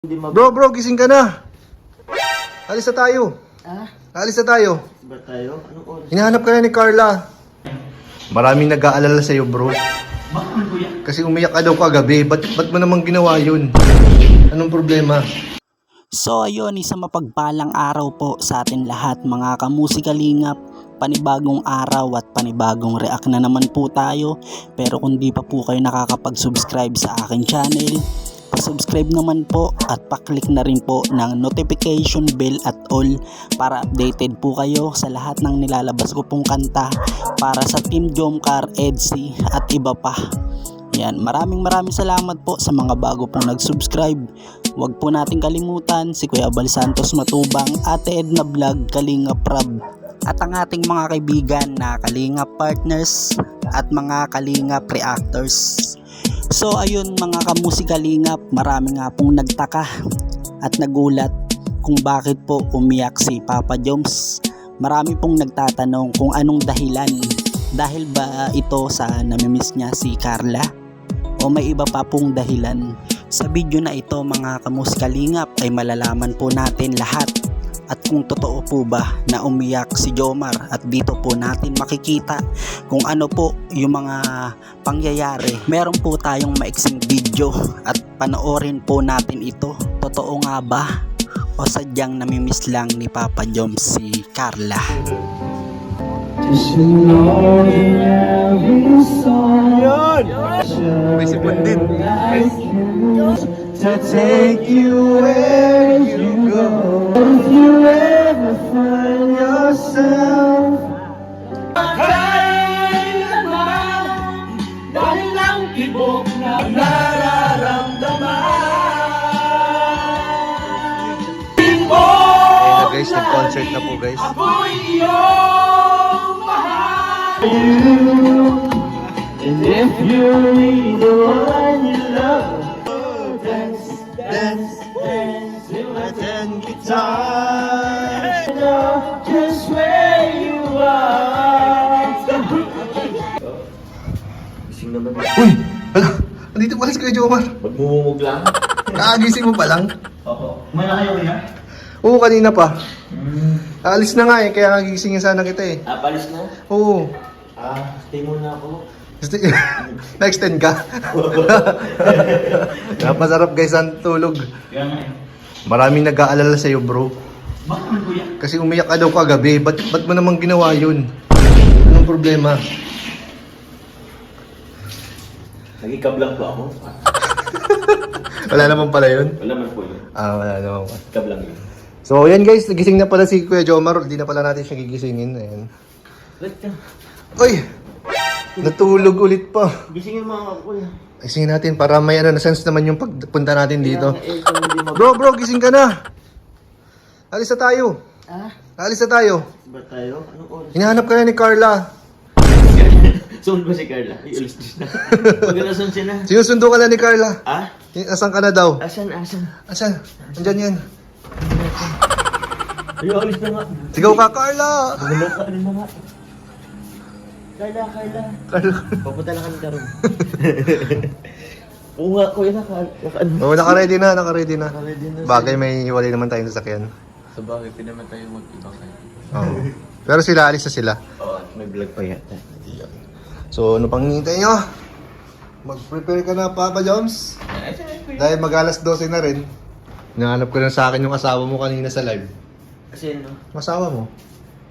Bro, gising ka na. Alis na tayo. Alis na tayo. Ba tayo? Anong oras? Hinahanap ka na ni Carla. Maraming nag-aalala sa'yo, bro. Bakit kuya? Kasi umiyak ka daw kagabi. Ba't mo namang ginawa yun? Anong problema? So ayun, isang mapagpalang araw po sa atin lahat mga kamusikalingap. Panibagong araw at panibagong react na naman po tayo. Pero kung di pa po kayo nakakapag-subscribe sa aking channel, pa-subscribe naman po at pa-click na rin po ng notification bell at all para updated po kayo sa lahat ng nilalabas ko pong kanta para sa Team Jomcar, EDSI at iba pa. Yan, maraming salamat po sa mga bago pong nag-subscribe. Huwag po natin kalimutan si Kuya Bal Santos Matubang, Ate Edna Vlog, Kalinga Prab, at ang ating mga kaibigan na Kalinga Partners at mga Kalinga Reactors. So ayun mga kamusikalingap, marami nga pong nagtaka at nagulat kung bakit po umiyak si Papa Joms. Marami pong nagtatanong kung anong dahilan. Dahil ba ito sa namimiss niya si Carla? O may iba pa pong dahilan? Sa video na ito mga kamusikalingap ay malalaman po natin lahat. At kung totoo po ba na umiyak si Jomar, at dito po natin makikita kung ano po yung mga pangyayari. Meron po tayong maiksing video at panoorin po natin ito. Totoo nga ba o sadyang namimiss lang ni Papa Joms si Carla? May sipon din. To take you where you go. If you ever find yourself kailanman dahil lang tibok na nararamdaman. Ayun na guys, nag-concert na po guys. Ako'y iyong mahal. And if you need the one you love, dance till I can guitar. Just where you are. Gising naman. Uy! Hala! Andito pala si Kuya Jomar. Magmumumug lang? Kakagising mo pa lang? Oo. Kumala kayo kuya? Oo, kanina pa. Aalis na nga eh, kaya kagisingin sana kita eh. Palis na? Oo. Stay muna ako. Na-extend ka? Napasarap guys ang tulog. Kaya nga eh. Maraming nag-aalala sa'yo, bro. Bakit kuya? Kasi umiyak ka daw kagabi. Ba't mo namang ginawa yun? Anong problema? Nagikablang ba ako? Wala naman pala yun? Wala man po yun. Wala naman pala. Kablang yun. So, yan guys. Nagising na pala si Kuya Jomar. Hindi na pala natin siya gigisingin. Ayan. Uy! Natulog ulit pa. Gisingin mo ako kuya. Gisingin natin para may na sense naman yung pagpunta natin dito. Kaya nga hindi Bro, gising ka na. Alis na tayo. Alis na tayo. Ba tayo? Anong oras? Hinahanap ka na ni Carla. Soon ba si Carla? Iulis na. Pag-alason siya na. Sinusundo ka na ni Carla. Asan ka na daw? Asan? Asan? Andyan yan. Ay, alis na nga. Sigaw ka, Carla! Wala ka, ano na nga. Carla. Carla. Papunta lang kami karoon. Oo nga, kuya, naka-ano. Oo, naka-ready na. Naka-ready na. Bagay may hiwalay naman tayong sasakyan. Sa bagay, pinaman tayo mag-iba kayo. Oo. Pero sila, alis na sila. Oo, may vlog pa yata. So, ano pang hintay nyo? Mag-prepare ka na, Papa Joms. Dahil mag-alas 12 na rin. Nahanap ko na sa akin yung asawa mo kanina sa live. Kasi ano? Asawa mo?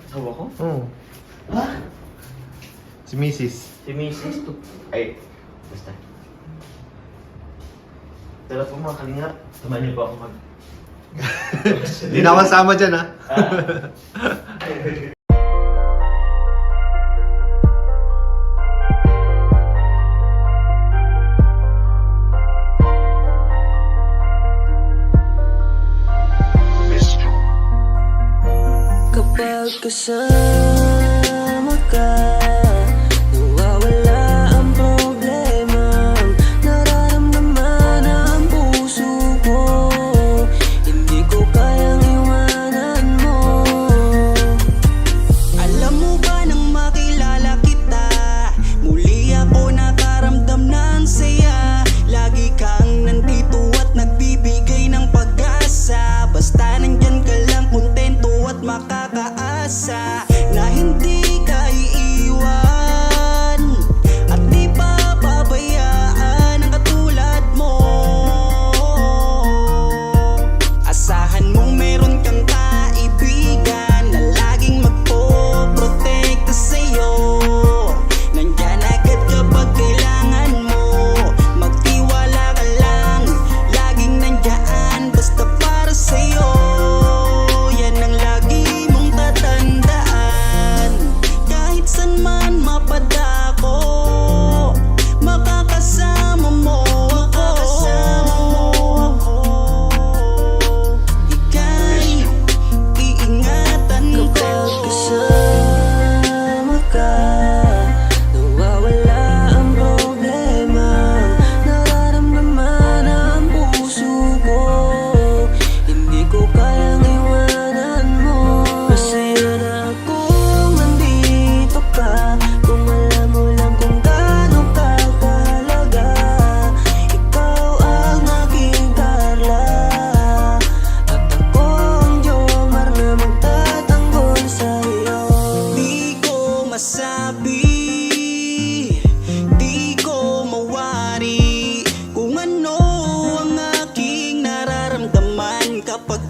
Asawa ko? Oo. Ha? Si Mrs. Si Mrs. to. Ay, basta. Tara po mga kalingap. Samahan niyo po ako mag... Hindi na ako kasama dyan, ha? Kapag kasama ka, nawawala ang problema. Nararamdaman ang puso ko, hindi ko kayang iwanan mo. Alam mo ba nang makilala kita, muli ako nakaramdam ng saya. Lagi kang nandito at nagbibigay ng pag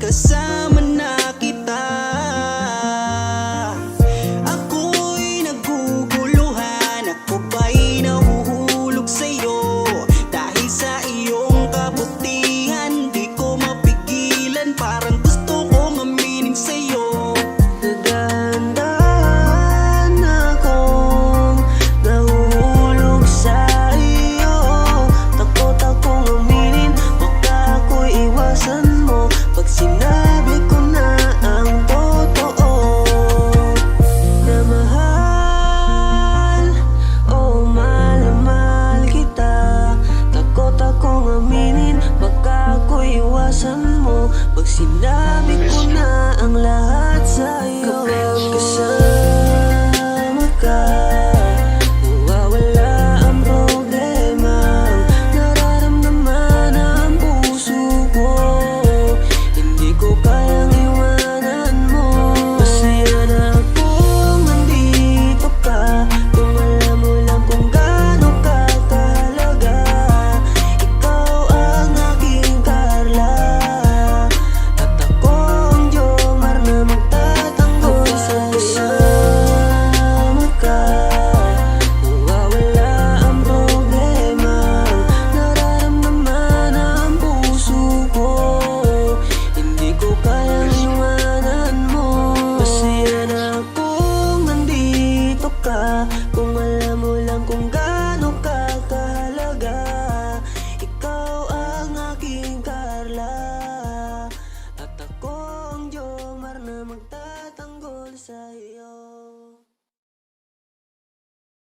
kasama na kita. Ako'y naguguluhan, ako ba'y nahuhulog sa'yo? Dahil sa iyong kabutihan, di ko mapigilan, parang gusto ko maminin sa'yo. Dahan-dahan akong nahuhulog sa iyo. Takot akong aminin, baka ako'y iwasan mo pag sinabi ko na ang totoo. Na mahal, oh mahal na mahal kita. Takot akong aminin, baka ako'y iwasan mo pag sinabi ko na ang lahat.